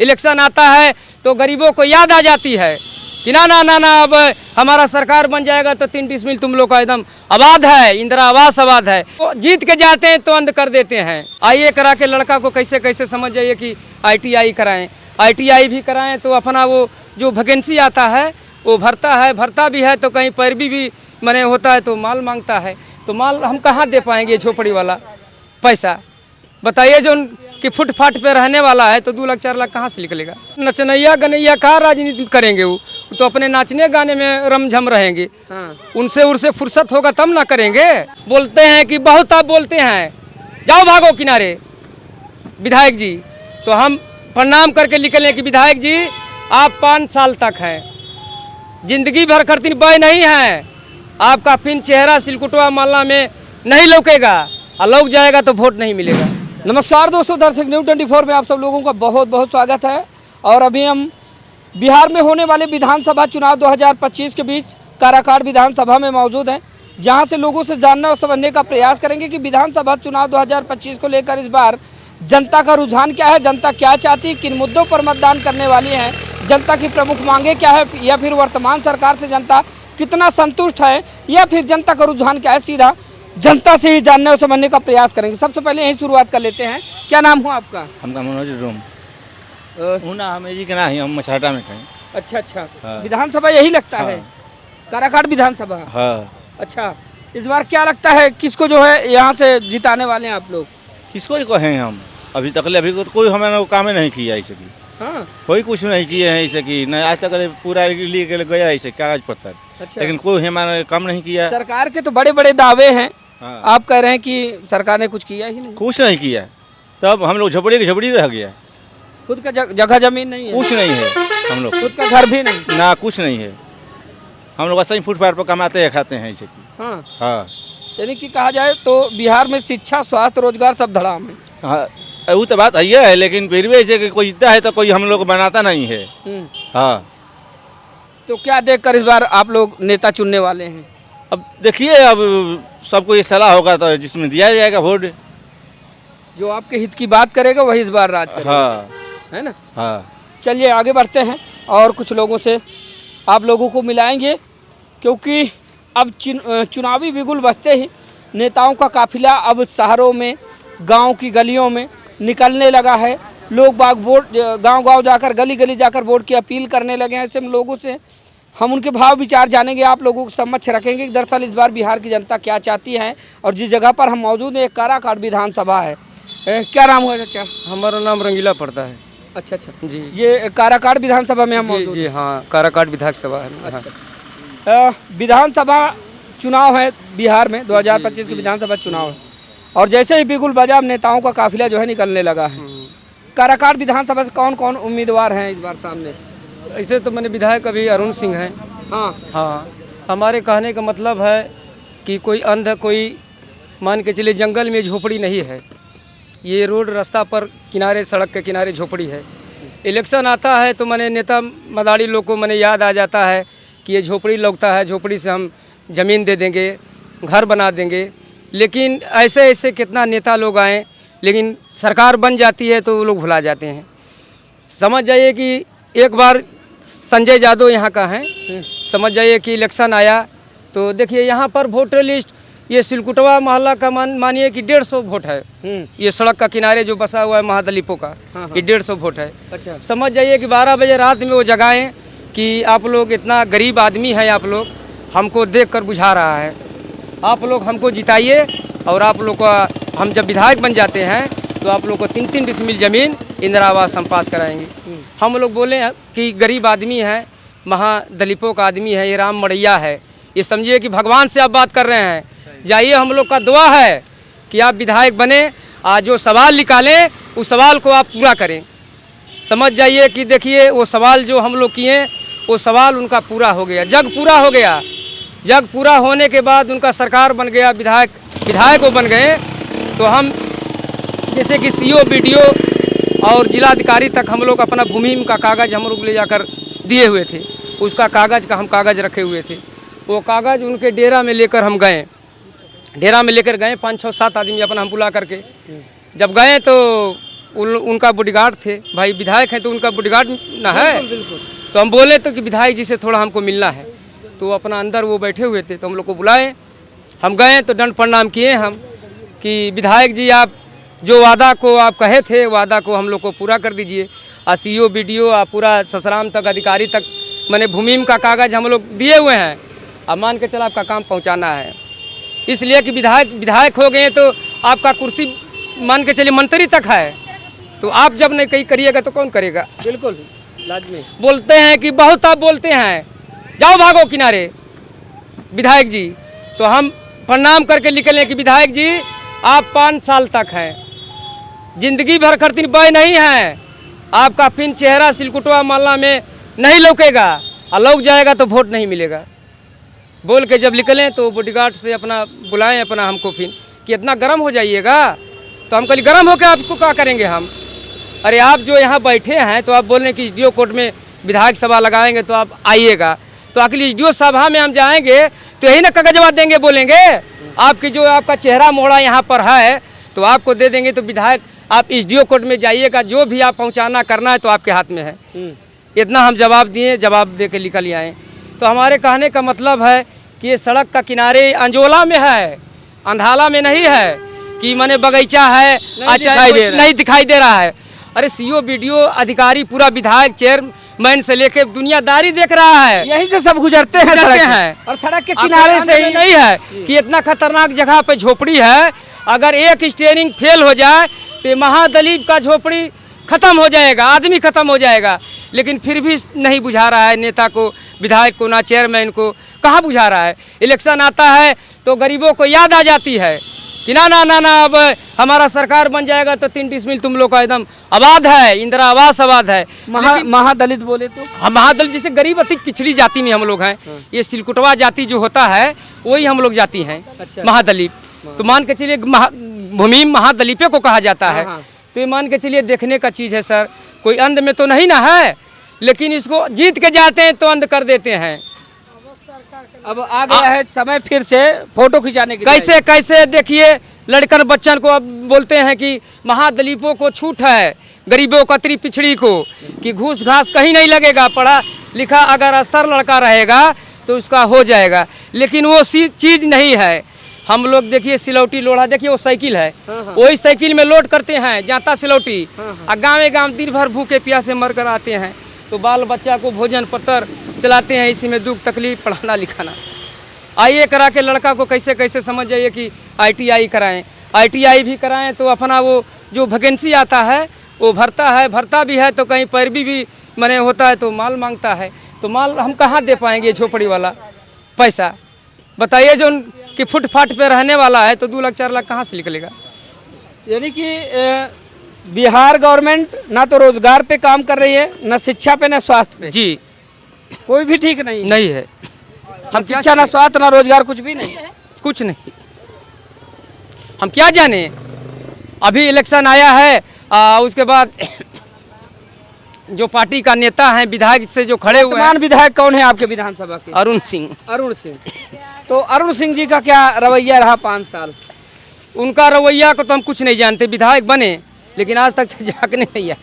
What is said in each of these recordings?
Election आता है तो गरीबों को याद आ जाती है कि ना ना ना ना अब हमारा सरकार बन जाएगा तो 3 डिसमिल तुम लोग का एकदम आबाद है, इंदिरा आवास आबाद है। तो जीत के जाते हैं तो अंध कर देते हैं। आईए करा के लड़का को कैसे कैसे समझ जाइए कि ITI कराएं, ITI भी कराएं तो अपना वो जो वैकेंसी आता है वो भरता भी है तो कहीं पैरवी भी मने होता है तो माल मांगता है। तो माल हम कहाँ दे पाएंगे झोपड़ी वाला पैसा, बताइए। जो कि फुटपाथ पे रहने वाला है तो 2 लाख 4 लाख कहाँ से निकलेगा। नचनैया गनैया का राजनीति करेंगे, वो तो अपने नाचने गाने में रमझम रहेंगे। उनसे फुर्सत होगा तब ना करेंगे। बोलते हैं कि बहुत आप बोलते हैं, जाओ भागो किनारे विधायक जी। तो हम प्रणाम करके निकले कि विधायक जी आप 5 साल तक हैं, जिंदगी भर करती बय नहीं है, आपका फिर चेहरा सिलकुटवा मालना में नहीं लौकेगा और लौक जाएगा तो वोट नहीं मिलेगा। नमस्कार दोस्तों, दर्शक न्यूज़ 24 में आप सब लोगों का बहुत बहुत स्वागत है। और अभी हम बिहार में होने वाले विधानसभा चुनाव 2025 के बीच काराकाट विधानसभा में मौजूद हैं, जहां से लोगों से जानने और समझने का प्रयास करेंगे कि विधानसभा चुनाव 2025 को लेकर इस बार जनता का रुझान क्या है, जनता क्या चाहती है, किन मुद्दों पर मतदान करने वाली है, जनता की प्रमुख मांगे क्या है, या फिर वर्तमान सरकार से जनता कितना संतुष्ट है, या फिर जनता का रुझान क्या है। सीधा जनता से ही जानने और समझने का प्रयास करेंगे। सबसे पहले यही शुरुआत कर लेते हैं। क्या नाम हुआ आपका? हमका मनोज रूम हुना हमें जी कहना है, हम मछाटा में कहें। अच्छा अच्छा। हाँ। विधानसभा यही लगता हाँ। है, काराकाट विधानसभा। हाँ। अच्छा, इस बार क्या लगता है किसको जो है यहाँ से जिताने वाले हैं आप लोग? किसको कहें हम, अभी तक अभी तो कोई हमारा काम नहीं किया ऐसे की। हाँ। कोई कुछ नहीं किए हैं ऐसे की, नहीं आज तक पूरा लिए गया ऐसे कागज पत्तर। अच्छा। लेकिन कोई हमारा काम नहीं किया। सरकार के तो बड़े बड़े दावे हैं। हाँ। आप कह रहे हैं कि सरकार ने कुछ किया ही नहीं। कुछ नहीं किया, तब हम लोग झोपड़ी की झोपड़ी रह गया। खुद का जगह जमीन नहीं है, कुछ नहीं है, हम लोग खुद का घर भी नहीं ना, कुछ नहीं है। हम लोग ऐसे ही फुटपाथ पर कमाते हैं खाते हैं ऐसे की। हाँ। हाँ। यानी कि कहा जाए तो बिहार में शिक्षा, स्वास्थ्य, रोजगार सब धड़ाम है। हाँ, वो तो बात है, लेकिन फिर भी ऐसे कि कोई जीतता है तो कोई हम लोग बनाता नहीं है। हाँ। तो क्या देखकर इस बार आप लोग नेता चुनने वाले हैं? अब देखिए, अब सबको ये सलाह होगा तो जिसमें दिया जाएगा वोट। जो आपके हित की बात करेगा वही इस बार राज करेगा। हाँ। है ना? हाँ। चलिए आगे बढ़ते हैं और कुछ लोगों से आप लोगों को मिलाएंगे, क्योंकि अब चुनावी बिगुल बजते ही नेताओं का काफिला अब शहरों में, गांव की गलियों में निकलने लगा है। लोग बाग वोट गांव-गांव जाकर, गली गली जाकर वोट की अपील करने लगे हैं। ऐसे में लोगों से हम उनके भाव विचार जानेंगे, आप लोगों को समक्ष रखेंगे कि दरअसल इस बार बिहार की जनता क्या चाहती है। और जिस जगह पर हम मौजूद हैं एक काराकाट विधानसभा है। क्या नाम हुआ चाचा? हमारा नाम रंगीला पड़ता है। अच्छा अच्छा जी। ये काराकाट विधानसभा में हम मौजूद? जी हाँ, काराकाट विधानसभा है। अच्छा। विधानसभा चुनाव है बिहार में, 2025 के विधानसभा चुनाव है, और जैसे ही बिगुल बजा नेताओं का काफिला जो है निकलने लगा है। काराकाट विधानसभा से कौन कौन उम्मीदवार हैं इस बार सामने? ऐसे तो मैंने विधायक अभी अरुण सिंह हैं। हाँ हाँ, हमारे कहने का मतलब है कि कोई अंध, कोई मान के चले जंगल में झोपड़ी नहीं है, ये रोड रास्ता पर किनारे, सड़क के किनारे झोपड़ी है। इलेक्शन आता है तो मैंने नेता मदारी लोग को मैंने याद आ जाता है कि ये झोपड़ी लगता है, झोपड़ी से हम ज़मीन दे देंगे, घर बना देंगे। लेकिन ऐसे ऐसे कितना नेता लोग आए, लेकिन सरकार बन जाती है तो वो लोग भुला जाते हैं। समझ जाइए कि एक बार संजय यादव यहाँ का है, समझ जाइए कि इलेक्शन आया तो देखिए यहाँ पर वोटर लिस्ट, ये सिलकुटवा मोहल्ला का मानिए कि 150 वोट है। ये सड़क का किनारे जो बसा हुआ है महादलिपों का, ये 150 वोट है। अच्छा। समझ जाइए कि 12 बजे रात में वो जगाएं कि आप लोग इतना गरीब आदमी हैं, आप लोग हमको देखकर बुझा रहा है, आप लोग हमको जिताइए और आप लोग का हम जब विधायक बन जाते हैं तो आप लोग को 3-3 डिसमिल ज़मीन इंदिरा आवास हम पास कराएंगे। हम लोग बोले कि गरीब आदमी है, महादलिपों का आदमी है, ये राम मड़ैया है, ये समझिए कि भगवान से आप बात कर रहे हैं। जाइए, हम लोग का दुआ है कि आप विधायक बने, आज जो सवाल निकालें उस सवाल को आप पूरा करें। समझ जाइए कि देखिए वो सवाल जो हम लोग किए वो सवाल उनका पूरा हो गया, जग पूरा हो गया। जग पूरा होने के बाद उनका सरकार बन गया, विधायक वो बन गए। तो हम जैसे कि CO, BDO और जिलाधिकारी तक हम लोग अपना भूमि का कागज़ हम लोग ले जाकर दिए हुए थे, उसका कागज़ का हम कागज़ रखे हुए थे। वो कागज़ उनके डेरा में लेकर हम गए, डेरा में लेकर गए 5, 6, 7 आदमी अपना हम बुला करके जब गए तो उनका बॉडीगार्ड थे, भाई विधायक हैं तो उनका बॉडीगार्ड ना है। बिल्कुल। तो हम बोले तो कि विधायक जी से थोड़ा हमको मिलना है, तो अपना अंदर वो बैठे हुए थे, तो हम लोग को बुलाए। हम गए तो दंड प्रणाम किए हम कि विधायक जी आप जो वादा को आप कहे थे, वादा को हम लोग को पूरा कर दीजिए। सीईओ बीडीओ पूरा ससराम तक अधिकारी तक मैंने भूमिम का कागज़ हम लोग दिए हुए हैं। अब मान के चला आपका काम पहुंचाना है, इसलिए कि विधायक हो गए तो आपका कुर्सी मान के चलिए मंत्री तक है, तो आप जब नहीं कहीं करिएगा तो कौन करेगा। बिल्कुल लाजमी। बोलते हैं कि बहुत आप बोलते हैं, जाओ भागो किनारे विधायक जी। तो हम प्रणाम करके निकले कि विधायक जी आप 5 साल तक हैं, जिंदगी भर खर्तिन बय नहीं है, आपका फिर चेहरा सिलकुटवा मालना में नहीं लौकेगा, और लौक जाएगा तो वोट नहीं मिलेगा। बोल के जब निकले तो बॉडीगार्ड से अपना बुलाएं अपना हमको फिर कि इतना गर्म हो जाइएगा। तो हम कल गर्म होकर आपको क्या करेंगे हम। अरे आप जो यहाँ बैठे हैं तो आप बोल रहे हैं कि एसडीओ कोर्ट में विधायक सभा लगाएंगे तो आप आइएगा, तो आखिर एसडीओ सभा में हम जाएंगे तो यही ना कागजवा देंगे, बोलेंगे आपकी जो आपका चेहरा मोड़ा यहाँ पर है तो आपको दे देंगे। तो विधायक आप एसडीओ कोर्ट में जाइएगा, जो भी आप पहुँचाना करना है तो आपके हाथ में है। इतना हम जवाब दिए, जवाब दे के निकल आए। तो हमारे कहने का मतलब है कि ये सड़क का किनारे अंजोला में है, अंधाला में नहीं है कि माने बगीचा है नहीं दिखाई दे रहा है। अरे सीईओ बीडीओ अधिकारी पूरा विधायक चेयरमैन से लेके दुनियादारी देख रहा है, यहीं से सब गुजरते हैं और सड़क के किनारे से ही नहीं है कि इतना खतरनाक जगह पे झोपड़ी है। अगर एक स्टीयरिंग फेल हो जाए तो महादलीप का झोपड़ी खत्म हो जाएगा, आदमी खत्म हो जाएगा। लेकिन फिर भी नहीं बुझा रहा है नेता को, विधायक को, ना चेयरमैन को, कहाँ बुझा रहा है। इलेक्शन आता है तो गरीबों को याद आ जाती है कि ना ना ना ना अब हमारा सरकार बन जाएगा तो 3 डिसमिल तुम लोग का एकदम आबाद है, इंदिरा आवास आबाद है। महादलित बोले तो हम महादलित जैसे गरीब अति पिछड़ी जाति में हम लोग हैं। ये सिलकुटवा जाति जो होता है वही हम लोग जाति हैं। अच्छा। महादलित तो मान के चलिए भूमि महादलिपे को कहा जाता है। तो ये मान के चलिए देखने का चीज़ है सर, कोई अंध में तो नहीं ना है, लेकिन इसको जीत के जाते हैं तो अंध कर देते हैं। अब आ गया है समय फिर से फोटो खिंचाने की। कैसे कैसे देखिए लड़कन बच्चन को अब बोलते हैं कि महादलिपों को छूट है, गरीबों को अति पिछड़ी को कि घूस घास कहीं नहीं लगेगा, पढ़ा लिखा अगर स्तर लड़का रहेगा तो उसका हो जाएगा। लेकिन वो चीज़ नहीं है। हम लोग देखिए सिलौटी लोढ़ा, देखिए वो साइकिल है, वही साइकिल में लोड करते हैं जाता सिलौटी, और गाँव दिन भर भूखे प्यासे मर कर आते हैं। तो बाल बच्चा को भोजन पत्तर चलाते हैं, इसी में दुख तकलीफ पढ़ाना लिखाना। आइए करा के लड़का को कैसे कैसे समझ जाइए कि ITI कराएं, ITI भी कराएं तो अपना वो जो वैकेंसी आता है वो भरता भी है, तो कहीं पैरवी भी मने होता है तो माल मांगता है। तो माल हम कहाँ दे पाएंगे झोपड़ी वाला पैसा, बताइए। जो कि फुटपाथ पे रहने वाला है तो 2 लाख 4 लाख कहाँ से निकलेगा। यानी कि बिहार गवर्नमेंट ना तो रोजगार पे काम कर रही है, ना शिक्षा पे, ना स्वास्थ्य पे। जी कोई भी ठीक नहीं है। हम शिक्षा ना स्वास्थ्य ना रोजगार कुछ भी नहीं, कुछ नहीं। हम क्या जाने, अभी इलेक्शन आया है उसके बाद जो पार्टी का नेता है विधायक से जो खड़े हुए हैं। विधायक कौन है आपके विधानसभा के? अरुण सिंह। तो अरुण सिंह जी का क्या रवैया रहा 5 साल? उनका रवैया को तो हम कुछ नहीं जानते। विधायक बने लेकिन आज तक झांकने नहीं आए।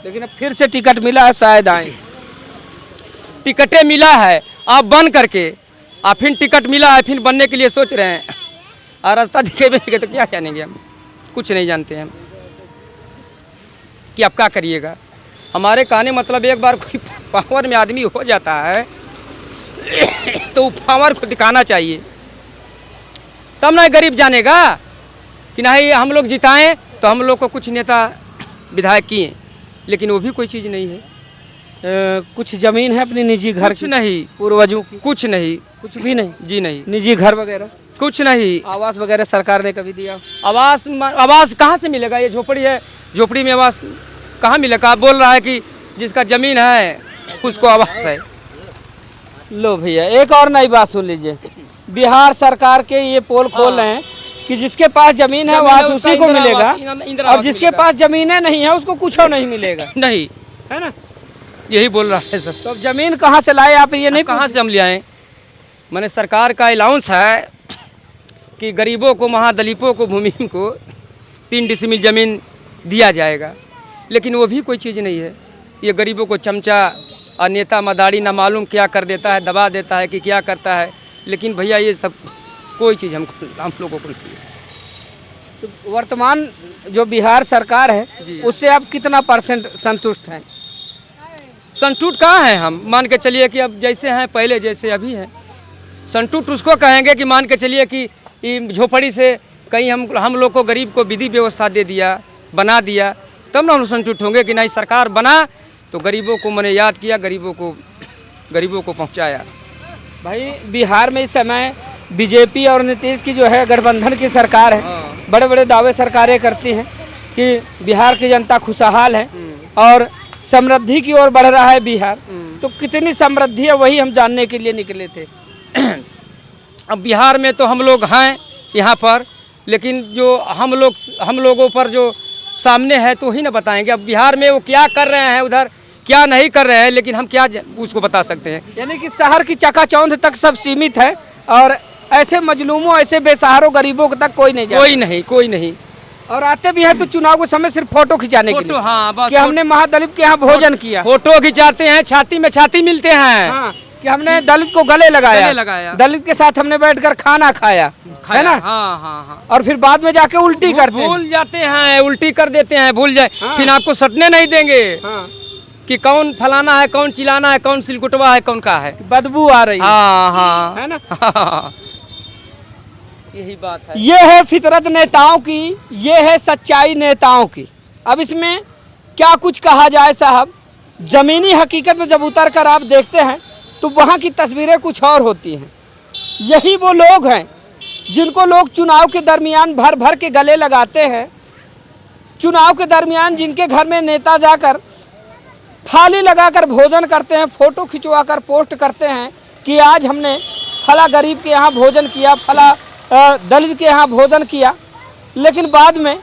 लेकिन अब फिर से टिकट मिला है, शायद आए। टिकटें मिला है आप बन करके, आप फिर टिकट मिला है फिर बनने के लिए सोच रहे हैं, और रास्ता दिखेगा तो क्या जानेंगे हम, कुछ नहीं जानते हैं कि आप क्या करिएगा। हमारे कहने मतलब एक बार कोई पावर में आदमी हो जाता है तो पावर को दिखाना चाहिए, तब ना गरीब जानेगा कि नहीं हम लोग जिताएं तो हम लोग को कुछ नेता विधायक किए, लेकिन वो भी कोई चीज़ नहीं है। कुछ जमीन है अपनी निजी घर कुछ नहीं, पूर्वजों की कुछ नहीं, कुछ भी नहीं। जी नहीं। निजी घर वगैरह कुछ नहीं। आवास वगैरह सरकार ने कभी दिया? आवास कहाँ से मिलेगा, ये झोपड़ी है, झोपड़ी में आवास कहाँ मिलेगा। आप बोल रहा है कि जिसका जमीन है उसको आवास है। लो भैया एक और नई बात सुन लीजिए, बिहार सरकार के ये पोल खोल रहे हैं कि जिसके पास जमीन है आवास उसी को मिलेगा, और जिसके पास जमीन है नहीं है उसको कुछ नहीं मिलेगा। नहीं है ना, यही बोल रहा है सब। तो अब जमीन कहाँ से लाए आप, ये नहीं कहाँ से हम ले आए। मैंने सरकार का अलाउंस है कि गरीबों को, महादलिपों को, भूमि को 3 डिसमिल जमीन दिया जाएगा, लेकिन वो भी कोई चीज़ नहीं है। ये गरीबों को चमचा और नेता मदारी ना मालूम क्या कर देता है, दबा देता है कि क्या करता है, लेकिन भैया ये सब कोई चीज़ हम लोगों को नहीं है। तो वर्तमान जो बिहार सरकार है उससे आप कितना % संतुष्ट हैं? संतुष्ट कहाँ हैं हम? मान के चलिए कि अब जैसे हैं पहले जैसे अभी हैं। संतुष्ट उसको कहेंगे कि मान के चलिए कि झोपड़ी से कहीं हम लोग को गरीब को विधि व्यवस्था दे दिया, बना दिया, तब ना हम संतुष्ट होंगे कि नहीं सरकार बना तो गरीबों को मैंने याद किया, गरीबों को पहुँचाया। भाई बिहार में इस समय बीजेपी और नीतीश की जो है गठबंधन की सरकार है, बड़े बड़े दावे सरकारें करती हैं कि बिहार की जनता खुशहाल है और समृद्धि की ओर बढ़ रहा है बिहार। तो कितनी समृद्धि है वही हम जानने के लिए निकले थे। अब बिहार में तो हम लोग हैं यहाँ पर, लेकिन जो हम लोगों पर जो सामने है तो ही ना बताएंगे। अब बिहार में वो क्या कर रहे हैं, उधर क्या नहीं कर रहे हैं, लेकिन हम क्या उसको बता सकते हैं। यानी कि शहर की चकाचौंध तक सब सीमित है और ऐसे मजलूमों, ऐसे बेसहारों गरीबों तक कोई नहीं जाता। कोई नहीं। और आते भी हैं तो चुनाव के समय सिर्फ फोटो खिंचाने के लिए। हाँ, बस कि हमने महादलित के यहाँ भोजन किया, फोटो खिंचाते हैं, छाती में छाती मिलते हैं। हाँ, कि हमने दलित को गले लगाया, दलित के साथ हमने बैठकर खाना खाया, है ना। हाँ। और फिर बाद में जाके उल्टी करते हैं। भूल जाते हैं, उल्टी कर देते हैं, भूल जाए। हाँ। फिर आपको सटने नहीं देंगे हाँ। कि कौन फलाना है, कौन चिलाना है, कौन सिलकुटवा है, कौन का है। बदबू आ रही है। हाँ, है ना। यही बात है। ये है फितरत नेताओं की, ये है सच्चाई नेताओं की। अब इसमें क्या कुछ कहा जाए साहब, जमीनी हकीकत में जब उतर कर आप देखते हैं तो वहाँ की तस्वीरें कुछ और होती हैं। यही वो लोग हैं जिनको लोग चुनाव के दरमियान भर भर के गले लगाते हैं। चुनाव के दरमियान जिनके घर में नेता जाकर थाली लगाकर भोजन करते हैं, फोटो खिंचवाकर पोस्ट करते हैं कि आज हमने फला गरीब के यहाँ भोजन किया, फला दलित के यहाँ भोजन किया, लेकिन बाद में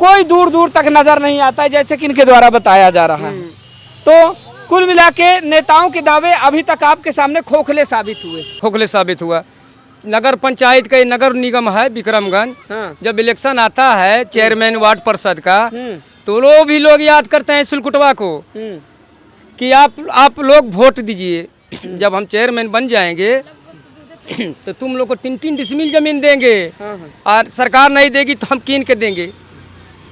कोई दूर दूर तक नजर नहीं आता है, जैसे कि इनके द्वारा बताया जा रहा है। तो कुल मिला के नेताओं के दावे अभी तक आपके सामने खोखले साबित हुआ। नगर पंचायत का नगर निगम है विक्रमगंज। हाँ। जब इलेक्शन आता है चेयरमैन वार्ड पार्षद का, तो लोग याद करते हैं सिलकुटवा को कि आप लोग वोट दीजिए, जब हम चेयरमैन बन जाएंगे तो तुम लोग को 3-3 डिसमिल जमीन देंगे। और सरकार नहीं देगी तो हम कीन के देंगे।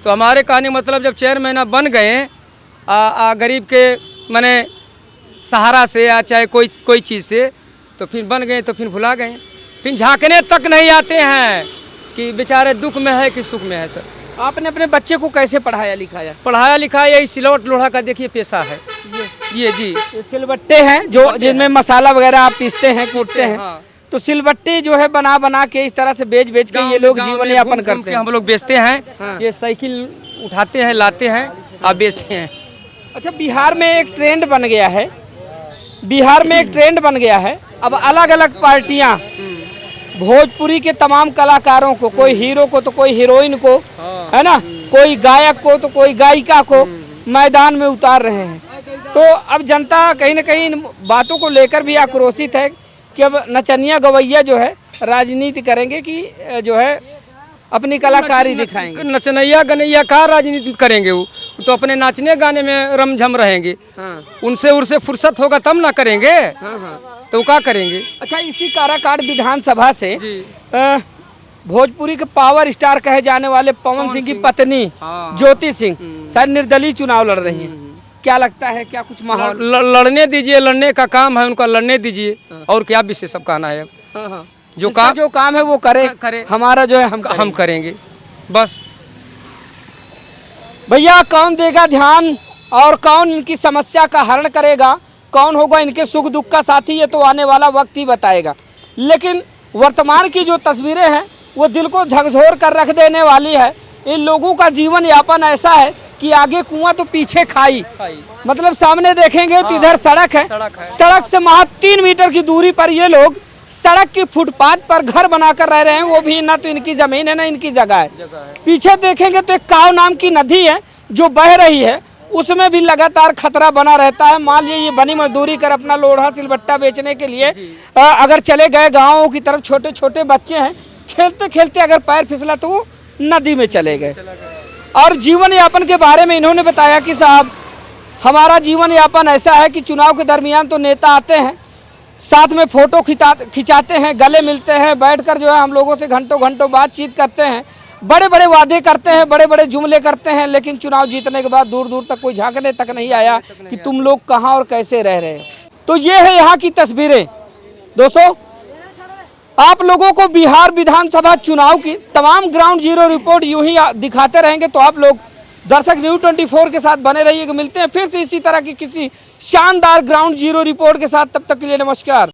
तो हमारे कहने मतलब जब चेयरमैन बन गए गरीब के माने सहारा से या चाहे कोई चीज़ से, तो फिर बन गए तो फिर भुला गए, फिर झांकने तक नहीं आते हैं कि बेचारे दुख में है कि सुख में है। सर आपने अपने बच्चे को कैसे पढ़ाया लिखाया? यही सिलवट लोढ़ा का देखिए पेशा है ये जी। ये सिलबट्टे हैं जो जिनमें मसाला वगैरह आप पीसते हैं, कूटते हैं। हाँ। तो सिलबट्टे जो है बना के इस तरह से बेच के ये लोग जीवन यापन करते हैं। हम लोग बेचते हैं। हाँ। ये साइकिल उठाते हैं, लाते हैं और बेचते हैं। अच्छा, बिहार में एक ट्रेंड बन गया है। अब अलग अलग पार्टियां भोजपुरी के तमाम कलाकारों को, कोई हीरो को तो कोई हीरोइन को, है ना, कोई गायक को तो कोई गायिका को मैदान में उतार रहे हैं। तो अब जनता कहीं न कहीं इन बातों को लेकर भी आक्रोशित है कि अब नचनिया गवैया जो है राजनीति करेंगे कि जो है अपनी कलाकारी दिखाएंगे। नचनिया गनैया का राजनीति करेंगे, वो तो अपने नाचने गाने में रमझम रहेंगे। हाँ। उनसे फुर्सत होगा तब ना करेंगे। हाँ। तो क्या करेंगे। अच्छा, इसी काराकाट विधानसभा से भोजपुरी के पावर स्टार कहे जाने वाले पवन सिंह की पत्नी ज्योति सिंह शायद निर्दलीय चुनाव लड़ रही हैं। क्या लगता है, क्या कुछ माहौल? लड़ने दीजिए, लड़ने का काम है उनका, लड़ने दीजिए। और क्या विशेष सब कहना है अब। जो काम है वो करे। हमारा जो है हम करेंगे बस। भैया कौन देगा ध्यान और कौन इनकी समस्या का हरण करेगा, कौन होगा इनके सुख दुख का साथी, ये तो आने वाला वक्त ही बताएगा। लेकिन वर्तमान की जो तस्वीरें हैं वो दिल को झकझोर कर रख देने वाली है। इन लोगों का जीवन यापन ऐसा है कि आगे कुआं तो पीछे खाई। मतलब सामने देखेंगे तो इधर सड़क है, सड़क से महज 3 मीटर की दूरी पर ये लोग सड़क की फुटपाथ पर घर बनाकर रह रहे हैं। वो भी ना तो इनकी जमीन है ना इनकी जगह है। पीछे देखेंगे तो एक काव नाम की नदी है जो बह रही है, उसमें भी लगातार खतरा बना रहता है। मान लीजिए ये बनी मजदूरी कर अपना लोढ़ा सिलबट्टा बेचने के लिए अगर चले गए गाँवों की तरफ, छोटे छोटे बच्चे हैं, खेलते खेलते अगर पैर फिसला तो वो नदी में चले गए। और जीवन यापन के बारे में इन्होंने बताया कि साहब हमारा जीवन यापन ऐसा है कि चुनाव के दरमियान तो नेता आते हैं, साथ में फ़ोटो खिंचाते हैं, गले मिलते हैं, बैठकर जो है हम लोगों से घंटों घंटों बातचीत करते हैं, बड़े बड़े वादे करते हैं, बड़े बड़े जुमले करते हैं, लेकिन चुनाव जीतने के बाद दूर दूर तक कोई झांकने तक नहीं आया कि तुम लोग कहाँ और कैसे रह रहे हो। तो ये है यहाँ की तस्वीरें। दोस्तों, आप लोगों को बिहार विधानसभा चुनाव की तमाम ग्राउंड जीरो रिपोर्ट यूं ही दिखाते रहेंगे, तो आप लोग दर्शक न्यूज़ 24 के साथ बने रहिएगा। मिलते हैं फिर से इसी तरह की किसी शानदार ग्राउंड जीरो रिपोर्ट के साथ, तब तक के लिए नमस्कार।